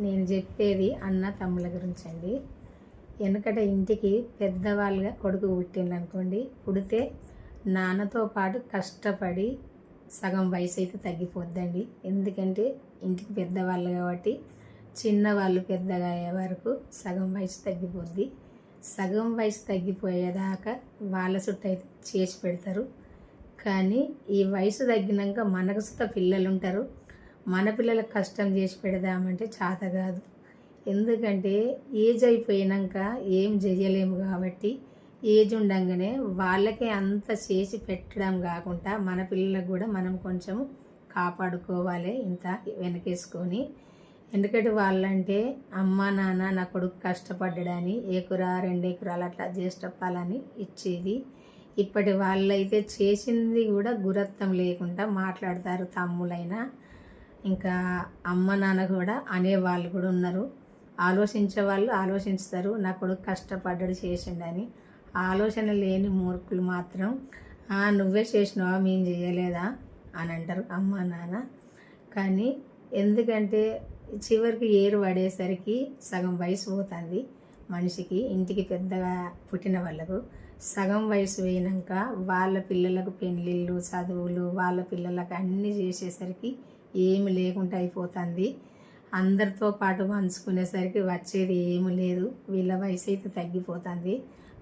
నేను చెప్పేది అన్న తమ్ముల గురించి అండి. వెనకట ఇంటికి పెద్దవాళ్ళుగా కొడుకు పుట్టిందనుకోండి, పుడితే నాన్నతో పాటు కష్టపడి సగం వయసు అయితే తగ్గిపోద్దండి. ఎందుకంటే ఇంటికి పెద్దవాళ్ళు కాబట్టి చిన్నవాళ్ళు పెద్దగా అయ్యే వరకు సగం వయసు తగ్గిపోద్ది. సగం వయసు తగ్గిపోయేదాకా వాళ్ళ చుట్టూ అయితే చేసి పెడతారు. కానీ ఈ వయసు తగ్గినాక మనకు సుత పిల్లలు ఉంటారు. మన పిల్లలకు కష్టం చేసి పెడదామంటే చేత కాదు. ఎందుకంటే ఏజ్ అయిపోయినాక ఏం చేయలేము కాబట్టి ఏజ్ ఉండంగానే వాళ్ళకే అంత చేసి పెట్టడం కాకుండా మన పిల్లలకు కూడా మనం కొంచెం కాపాడుకోవాలి. ఇంత వెనకేసుకొని, ఎందుకంటే వాళ్ళంటే అమ్మ నాన్న నా కొడుకు కష్టపడ్డాడని ఎకరా 2 ఎకరాలు అట్లా చేసేటప్పాలని ఇచ్చేది. ఇప్పటి వాళ్ళైతే చేసింది కూడా గురత్తం లేకుండా మాట్లాడతారు. తమ్ములైనా ఇంకా అమ్మ నాన్న కూడా అనేవాళ్ళు కూడా ఉన్నారు. ఆలోచించే వాళ్ళు ఆలోచిస్తారు, నా కొడుకు కష్టపడ్డాడు చేసిండని. ఆలోచన లేని మూర్ఖులు మాత్రం నువ్వే చేసినావా, మేము చేయలేదా అని అంటారు అమ్మ నాన్న. కానీ ఎందుకంటే చివరికి ఏరు పడేసరికి సగం వయసు పోతుంది మనిషికి. ఇంటికి పెద్దగా పుట్టిన వాళ్ళకు సగం వయసు పోయినాక వాళ్ళ పిల్లలకు పెళ్ళిళ్ళు, చదువులు, వాళ్ళ పిల్లలకు అన్నీ చేసేసరికి ఏమి లేకుండా అయిపోతుంది. అందరితో పాటు పంచుకునేసరికి వచ్చేది ఏమి లేదు. వీళ్ళ వయసు అయితే తగ్గిపోతుంది.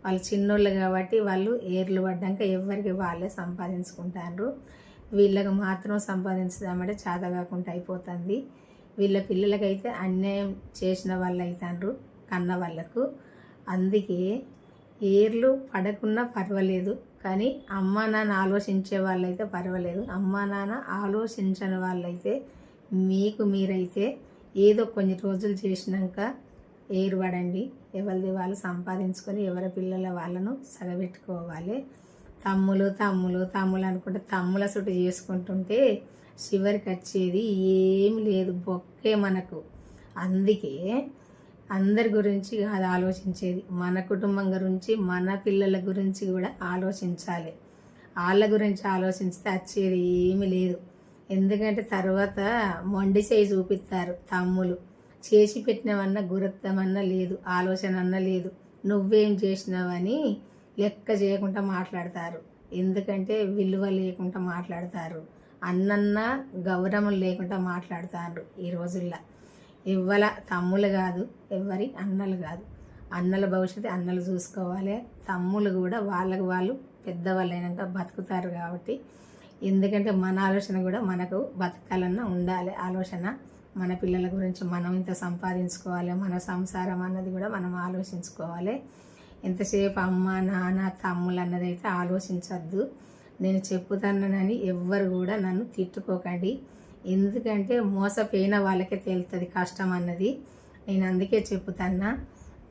వాళ్ళు చిన్నోళ్ళు కాబట్టి వాళ్ళు ఏర్లు పడ్డాక ఎవరికి వాళ్ళే సంపాదించుకుంటారు. వీళ్ళకి మాత్రం సంపాదించుదామంటే చేత కాకుండా అయిపోతుంది. వీళ్ళ పిల్లలకైతే అన్యాయం చేసిన వాళ్ళు అవుతారు కన్న వాళ్ళకు. అందుకే ఏర్లు పడకున్నా పర్వాలేదు, కానీ అమ్మా నాన్న ఆలోచించే వాళ్ళైతే పర్వాలేదు. అమ్మా నాన్న ఆలోచించని వాళ్ళైతే మీకు మీరైతే ఏదో కొన్ని రోజులు చేసినాక ఏరుపడండి. ఎవరిది వాళ్ళు సంపాదించుకొని ఎవరి పిల్లల వాళ్ళను సగబెట్టుకోవాలి. తమ్ములు తమ్ములు తమ్ములు అనుకుంటే తమ్ముల చుట్టూ చేసుకుంటుంటే చివరికి వచ్చేది ఏమి లేదు, బొక్కే మనకు. అందుకే అందరి గురించి కాదు ఆలోచించేది, మన కుటుంబం గురించి, మన పిల్లల గురించి కూడా ఆలోచించాలి. వాళ్ళ గురించి ఆలోచిస్తే వచ్చేది ఏమి లేదు. ఎందుకంటే తర్వాత మొండి చేయి చూపిస్తారు తమ్ములు. చేసి పెట్టినవన్నా గురత్తమన్నా లేదు, ఆలోచన అన్నా లేదు. నువ్వేం చేసినావని లెక్క చేయకుండా మాట్లాడతారు. ఎందుకంటే విలువ లేకుండా మాట్లాడతారు. అన్నన్న గౌరవం లేకుండా మాట్లాడతారు ఈ రోజుల్లో. ఇవ్వాల తమ్ములు కాదు, ఎవరి అన్నలు కాదు. అన్నల భవిష్యత్తు అన్నలు చూసుకోవాలి. తమ్ములు కూడా వాళ్ళకు వాళ్ళు పెద్దవాళ్ళు అయినాక బతుకుతారు కాబట్టి. ఎందుకంటే మన ఆలోచన కూడా మనకు బతకాలన్నా ఉండాలి ఆలోచన. మన పిల్లల గురించి మనం ఇంత సంపాదించుకోవాలి, మన సంసారం అన్నది కూడా మనం ఆలోచించుకోవాలి. ఎంతసేపు అమ్మ నాన్న తమ్ములు అన్నది అయితే ఆలోచించద్దు. నేను చెప్పుతానని ఎవ్వరు కూడా నన్ను తిట్టుకోకండి. ఎందుకంటే మోసపోయిన వాళ్ళకే తెలుస్తుంది కష్టం అన్నది. నేను అందుకే చెప్పుతాన్నా,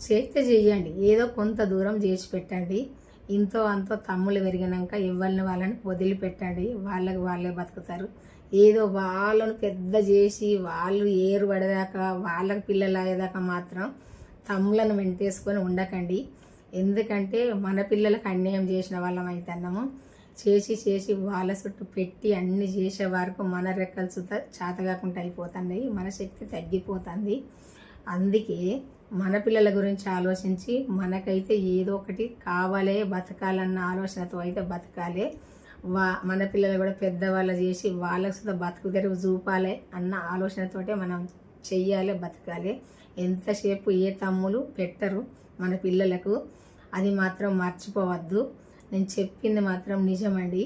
చేస్తే చెయ్యండి, ఏదో కొంత దూరం చేసి పెట్టండి. ఇంతో అంతో తమ్ముళ్ళు పెరిగినాక ఎవరిని వాళ్ళని వదిలిపెట్టండి. వాళ్ళకి వాళ్ళే బతుకుతారు. ఏదో వాళ్ళను పెద్ద చేసి వాళ్ళు ఏరు పడేదాకా వాళ్ళకి పిల్లలు అయ్యేదాకా మాత్రం తమ్ములను వెంటేసుకొని ఉండకండి. ఎందుకంటే మన పిల్లలకు అన్యాయం చేసిన వాళ్ళం అవుతున్నాము. చేసి చేసి వాళ్ళ చుట్టూ పెట్టి అన్ని చేసే వరకు మన రెక్కలు చుట్టూ చేతగాకుండా అయిపోతున్నాయి, మన శక్తి తగ్గిపోతుంది. అందుకే మన పిల్లల గురించి ఆలోచించి మనకైతే ఏదో ఒకటి కావాలే, బతకాలన్న ఆలోచనతో అయితే బతకాలి. మన పిల్లలు కూడా పెద్దవాళ్ళు చేసి వాళ్ళకి సుధా బతుకు తెరువు చూపాలి అన్న ఆలోచనతోటే మనం చెయ్యాలి, బతకాలి. ఎంతసేపు ఏ తమ్ములు పెట్టరు మన పిల్లలకు, అది మాత్రం మర్చిపోవద్దు. నేను చెప్పింది మాత్రం నిజమండి.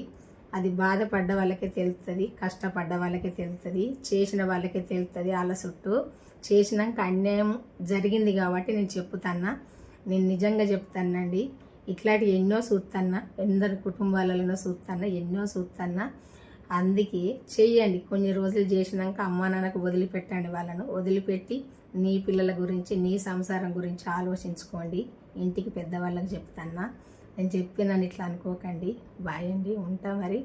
అది బాధపడ్డ వాళ్ళకే తెలుస్తుంది, కష్టపడ్డ వాళ్ళకే తెలుస్తుంది, చేసిన వాళ్ళకే తెలుస్తుంది. వాళ్ళ చుట్టూ చేసినాక అన్యాయం జరిగింది కాబట్టి నేను చెప్తాన్నా. నేను నిజంగా చెప్తానండి. ఇట్లాంటి ఎన్నో చూస్తాన్నా, ఎందరి కుటుంబాలలో ఎన్నో చూస్తాన్నా. అందుకే చెయ్యండి. కొన్ని రోజులు చేసినాక అమ్మా నాన్నకు వదిలిపెట్టండి. వాళ్ళను వదిలిపెట్టి నీ పిల్లల గురించి, నీ సంసారం గురించి ఆలోచించుకోండి. ఇంటికి పెద్దవాళ్ళకి చెప్తాన్నా. నేను చెప్పినాను ఇట్లా అనుకోకండి. బాయ్ అండి, ఉంటా మరి.